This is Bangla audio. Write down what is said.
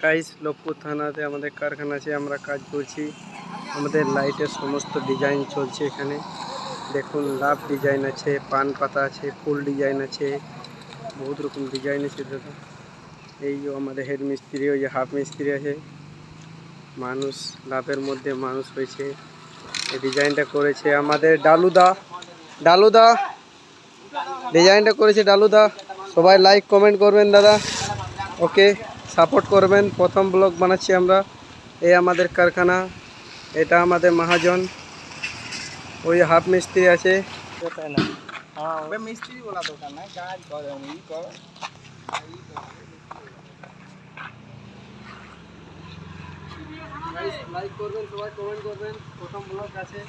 গাইস লোকপুর থানাতে আমাদের কারখানা আছে, আমরা কাজ করছি। আমাদের লাইটের সমস্ত ডিজাইন চলছে এখানে। দেখুন লাভ ডিজাইন আছে, পান পাতা আছে, ফুল ডিজাইন আছে, বহুত রকম ডিজাইন আছে দাদা। এই আমাদের হেড মিস্ত্রি, ওই যে হাফ মিস্ত্রি আছে, মানুষ লাভের মধ্যে মানুষ হয়েছে। এই ডিজাইনটা করেছে আমাদের ডালুদা। ডালুদা ডিজাইনটা করেছে ডালুদা। সবাই লাইক কমেন্ট করবেন দাদা, ওকে সাপোর্ট করবেন। প্রথম ব্লগ বানাচ্ছি আমরা। এই আমাদের কারখানা, এটা আমাদের মহাজন, ওই হাফ মিস্ত্রি আছে। মিস্ত্রি বলা দোকান না, কাজ করে লাইক করবেন, সবাই কমেন্ট করবেন। প্রথম ব্লগ আছে।